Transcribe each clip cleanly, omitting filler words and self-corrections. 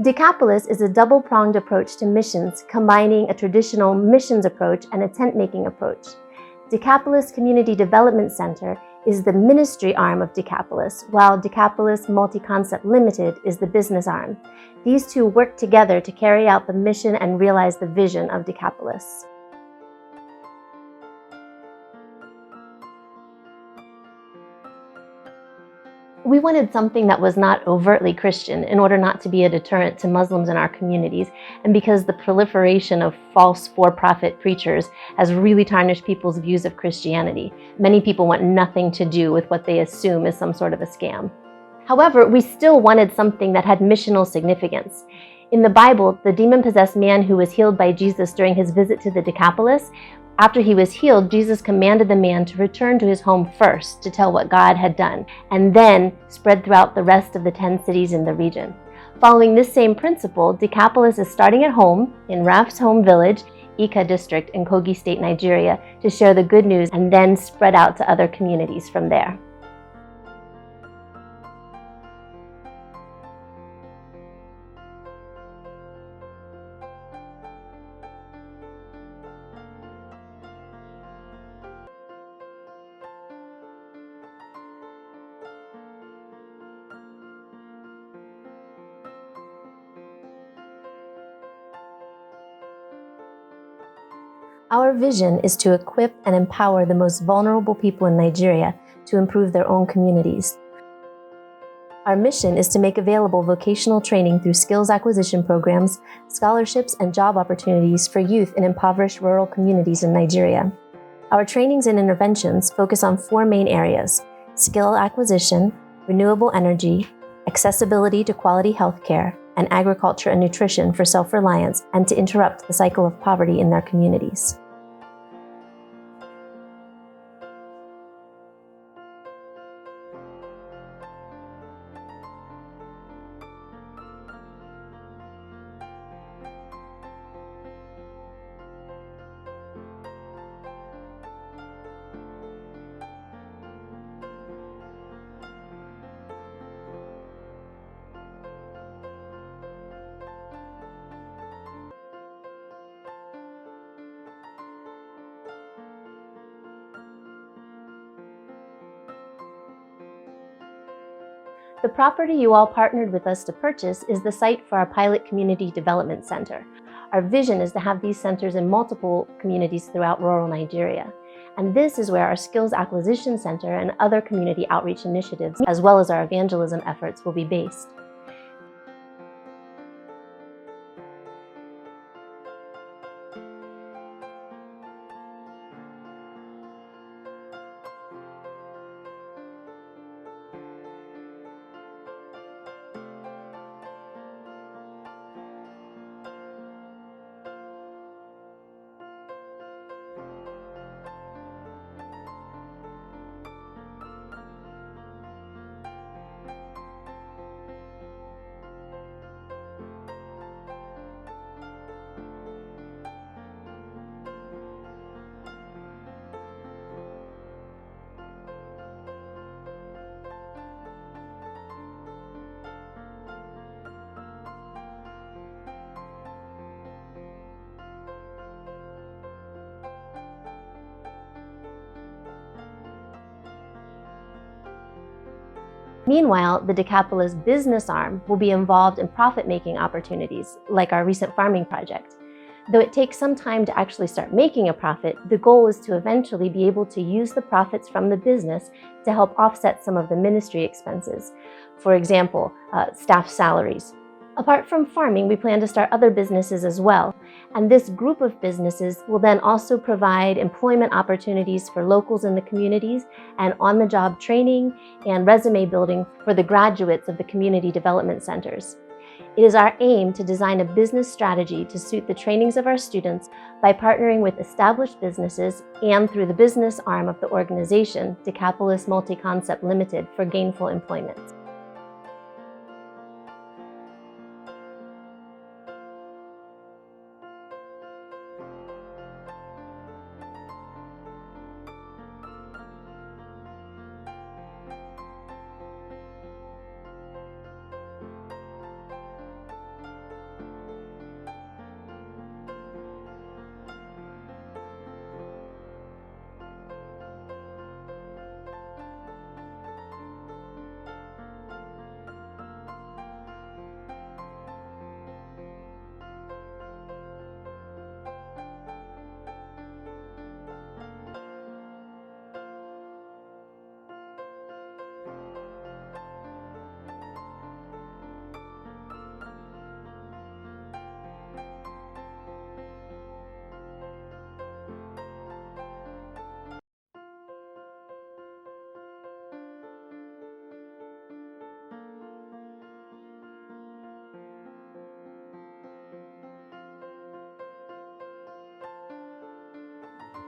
Decapolis is a double-pronged approach to missions, combining a traditional missions approach and a tent-making approach. Decapolis Community Development Center is the ministry arm of Decapolis, while Decapolis Multi-Concept Limited is the business arm. These two work together to carry out the mission and realize the vision of Decapolis. We wanted something that was not overtly Christian in order not to be a deterrent to Muslims in our communities, and because the proliferation of false for-profit preachers has really tarnished people's views of Christianity. Many people want nothing to do with what they assume is some sort of a scam. However, we still wanted something that had missional significance. In the Bible, the demon-possessed man who was healed by Jesus during his visit to the Decapolis, after he was healed, Jesus commanded the man to return to his home first to tell what God had done, and then spread throughout the rest of the 10 cities in the region. Following this same principle, Decapolis is starting at home in Raf's home village, Ika district in Kogi State, Nigeria, to share the good news and then spread out to other communities from there. Our vision is to equip and empower the most vulnerable people in Nigeria to improve their own communities. Our mission is to make available vocational training through skills acquisition programs, scholarships, and job opportunities for youth in impoverished rural communities in Nigeria. Our trainings and interventions focus on 4 main areas: skill acquisition, renewable energy, accessibility to quality healthcare, and agriculture and nutrition for self-reliance and to interrupt the cycle of poverty in their communities. The property you all partnered with us to purchase is the site for our pilot community development center. Our vision is to have these centers in multiple communities throughout rural Nigeria. And this is where our skills acquisition center and other community outreach initiatives, as well as our evangelism efforts, will be based. Meanwhile, the Decapolis business arm will be involved in profit-making opportunities, like our recent farming project. Though it takes some time to actually start making a profit, the goal is to eventually be able to use the profits from the business to help offset some of the ministry expenses. For example, staff salaries. Apart from farming, we plan to start other businesses as well, and this group of businesses will then also provide employment opportunities for locals in the communities and on-the-job training and resume building for the graduates of the community development centers. It is our aim to design a business strategy to suit the trainings of our students by partnering with established businesses and through the business arm of the organization, Decapolis Multi-Concept Limited, for gainful employment.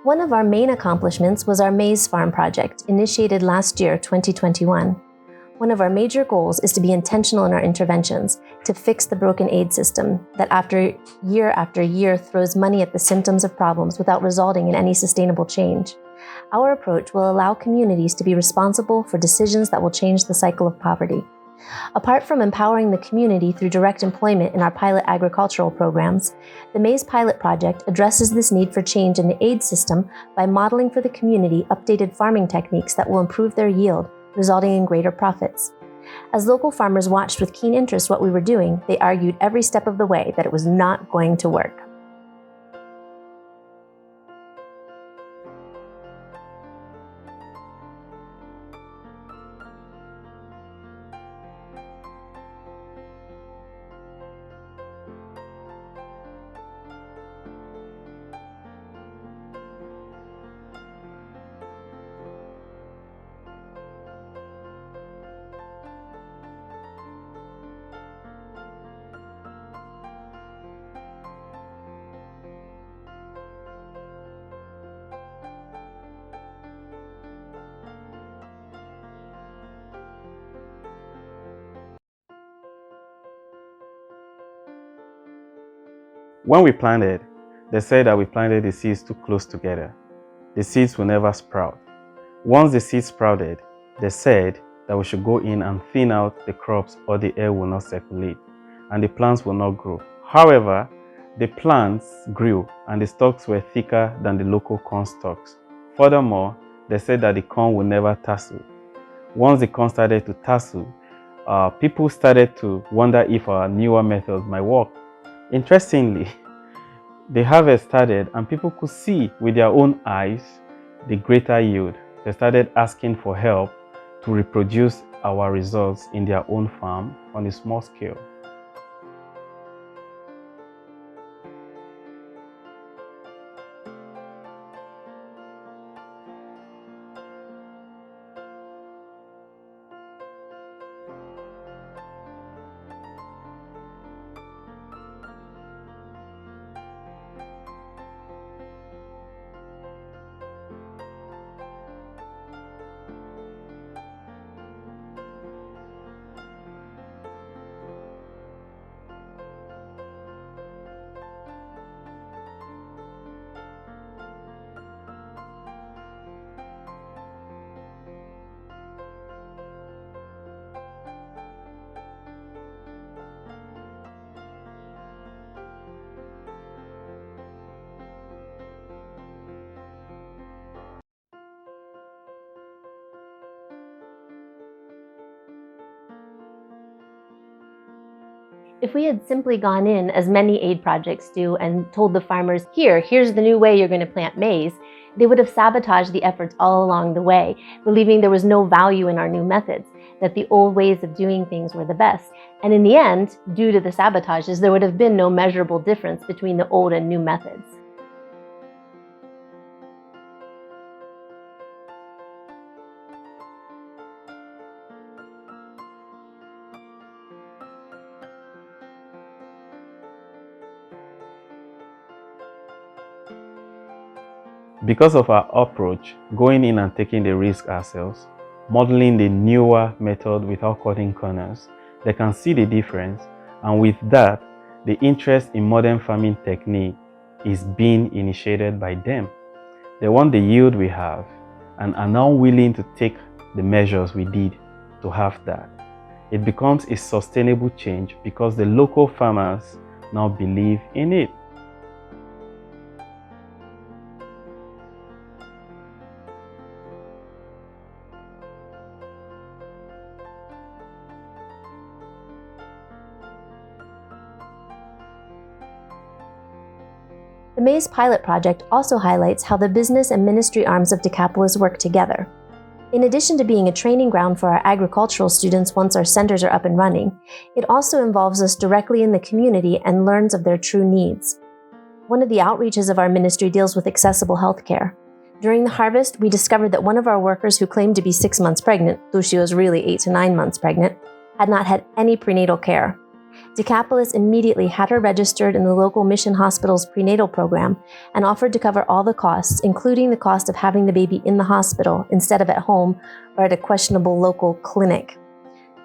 One of our main accomplishments was our maize farm project, initiated last year, 2021. One of our major goals is to be intentional in our interventions, to fix the broken aid system that after year throws money at the symptoms of problems without resulting in any sustainable change. Our approach will allow communities to be responsible for decisions that will change the cycle of poverty. Apart from empowering the community through direct employment in our pilot agricultural programs, the Maize Pilot Project addresses this need for change in the aid system by modeling for the community updated farming techniques that will improve their yield, resulting in greater profits. As local farmers watched with keen interest what we were doing, they argued every step of the way that it was not going to work. When we planted, they said that we planted the seeds too close together. The seeds will never sprout. Once the seeds sprouted, they said that we should go in and thin out the crops or the air will not circulate and the plants will not grow. However, the plants grew and the stalks were thicker than the local corn stalks. Furthermore, they said that the corn will never tassel. Once the corn started to tassel, people started to wonder if our newer methods might work. Interestingly, the harvest started and people could see with their own eyes the greater yield. They started asking for help to reproduce our results in their own farm on a small scale. If we had simply gone in, as many aid projects do, and told the farmers, here's the new way you're going to plant maize, they would have sabotaged the efforts all along the way, believing there was no value in our new methods, that the old ways of doing things were the best. And in the end, due to the sabotages, there would have been no measurable difference between the old and new methods. Because of our approach, going in and taking the risk ourselves, modeling the newer method without cutting corners, they can see the difference, and with that, the interest in modern farming technique is being initiated by them. They want the yield we have and are now willing to take the measures we did to have that. It becomes a sustainable change because the local farmers now believe in it. The Maize Pilot Project also highlights how the business and ministry arms of Decapolis work together. In addition to being a training ground for our agricultural students once our centers are up and running, it also involves us directly in the community and learns of their true needs. One of the outreaches of our ministry deals with accessible healthcare. During the harvest, we discovered that one of our workers who claimed to be 6 months pregnant, though she was really 8 to 9 months pregnant, had not had any prenatal care. Decapolis immediately had her registered in the local mission hospital's prenatal program and offered to cover all the costs, including the cost of having the baby in the hospital instead of at home or at a questionable local clinic.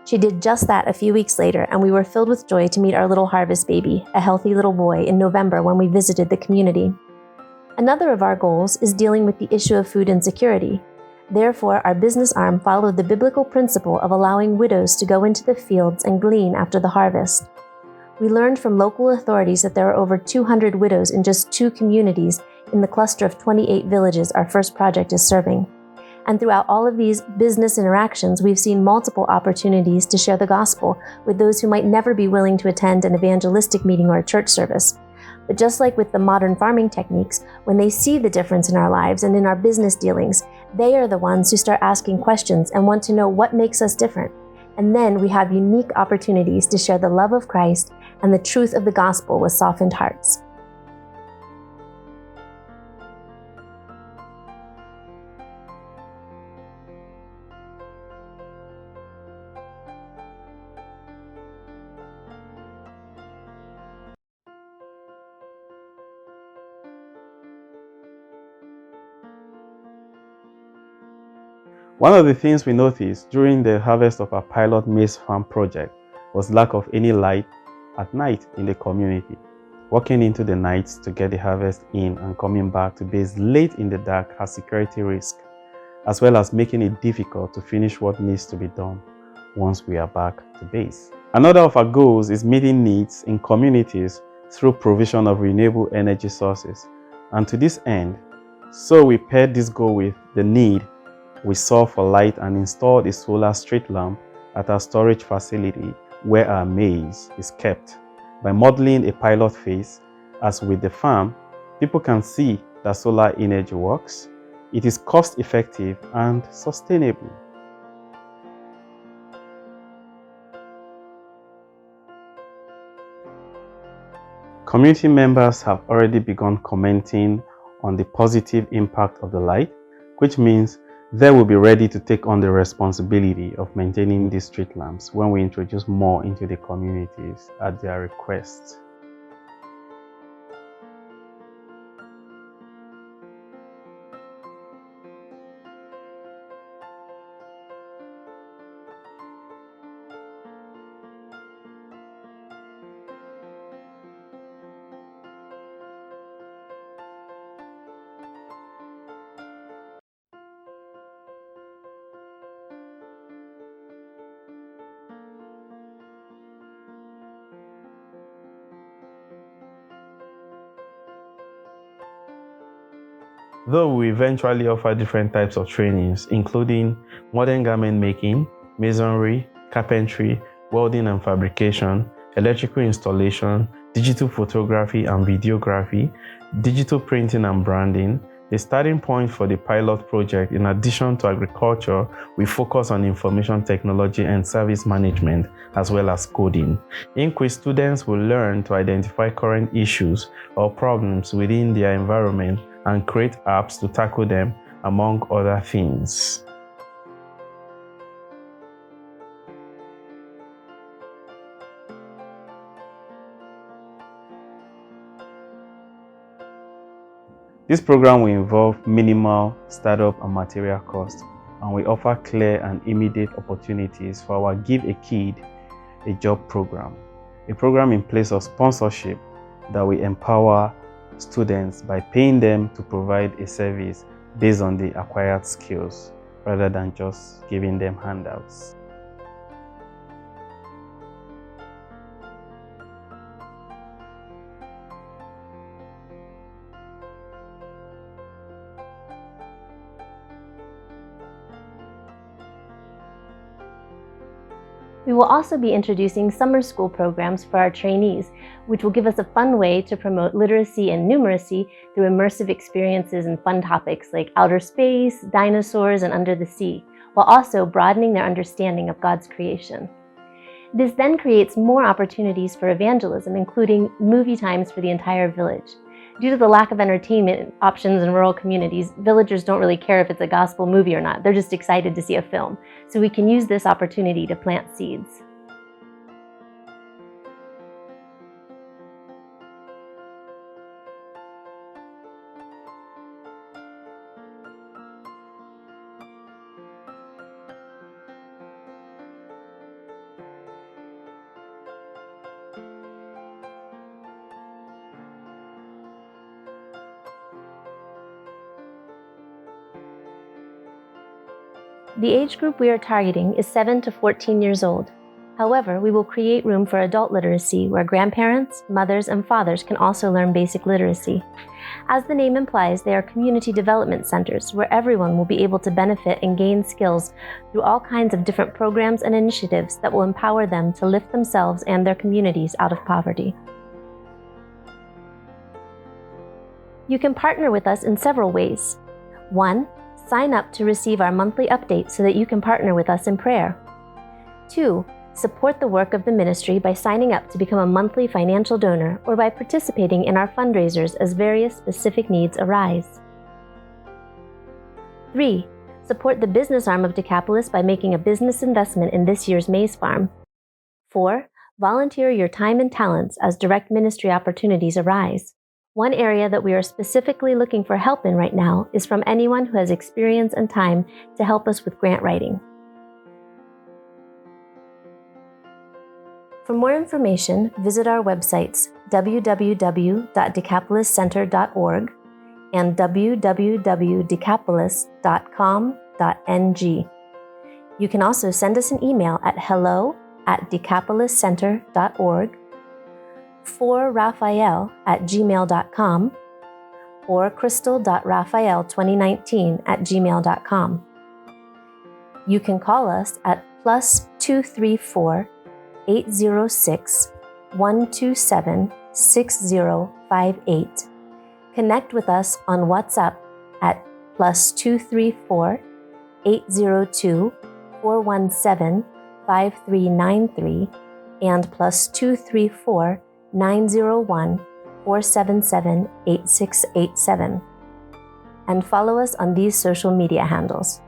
She did just that a few weeks later, and we were filled with joy to meet our little harvest baby, a healthy little boy, in November when we visited the community. Another of our goals is dealing with the issue of food insecurity. Therefore, our business arm followed the biblical principle of allowing widows to go into the fields and glean after the harvest. We learned from local authorities that there are over 200 widows in just 2 communities in the cluster of 28 villages our first project is serving. And throughout all of these business interactions, we've seen multiple opportunities to share the gospel with those who might never be willing to attend an evangelistic meeting or a church service. But just like with the modern farming techniques, when they see the difference in our lives and in our business dealings, they are the ones who start asking questions and want to know what makes us different. And then we have unique opportunities to share the love of Christ and the truth of the gospel with softened hearts. One of the things we noticed during the harvest of our pilot maize farm project was lack of any light at night in the community. Walking into the nights to get the harvest in and coming back to base late in the dark has security risk, as well as making it difficult to finish what needs to be done once we are back to base. Another of our goals is meeting needs in communities through provision of renewable energy sources. And to this end, so we paired this goal with the need we saw for light and installed a solar street lamp at our storage facility where our maize is kept. By modeling a pilot phase, as with the farm, people can see that solar energy works, it is cost-effective and sustainable. Community members have already begun commenting on the positive impact of the light, which means they will be ready to take on the responsibility of maintaining these street lamps when we introduce more into the communities at their request. Though we eventually offer different types of trainings, including modern garment making, masonry, carpentry, welding and fabrication, electrical installation, digital photography and videography, digital printing and branding, the starting point for the pilot project, in addition to agriculture, we focus on information technology and service management, as well as coding, in which students will learn to identify current issues or problems within their environment and create apps to tackle them, among other things. This program will involve minimal startup and material costs, and we offer clear and immediate opportunities for our Give a Kid a Job program, a program in place of sponsorship that will empower students by paying them to provide a service based on the acquired skills rather than just giving them handouts. We will also be introducing summer school programs for our trainees, which will give us a fun way to promote literacy and numeracy through immersive experiences and fun topics like outer space, dinosaurs, and under the sea, while also broadening their understanding of God's creation. This then creates more opportunities for evangelism, including movie times for the entire village. Due to the lack of entertainment options in rural communities, villagers don't really care if it's a gospel movie or not. They're just excited to see a film. So we can use this opportunity to plant seeds. The age group we are targeting is 7 to 14 years old. However, we will create room for adult literacy where grandparents, mothers, and fathers can also learn basic literacy. As the name implies, they are community development centers where everyone will be able to benefit and gain skills through all kinds of different programs and initiatives that will empower them to lift themselves and their communities out of poverty. You can partner with us in several ways. 1. Sign up to receive our monthly updates so that you can partner with us in prayer. 2. Support the work of the ministry by signing up to become a monthly financial donor or by participating in our fundraisers as various specific needs arise. 3. Support the business arm of Decapolis by making a business investment in this year's maize farm. 4. Volunteer your time and talents as direct ministry opportunities arise. One area that we are specifically looking for help in right now is from anyone who has experience and time to help us with grant writing. For more information, visit our websites www.decapoliscenter.org and www.decapolis.com.ng. You can also send us an email at hello@decapoliscenter.org, for Raphael@gmail.com, or crystal.raphael2019@gmail.com. You can call us at +234 806 127 6058. Connect with us on WhatsApp at +234 802 417 5393 and +234 901 477 8687. And follow us on these social media handles.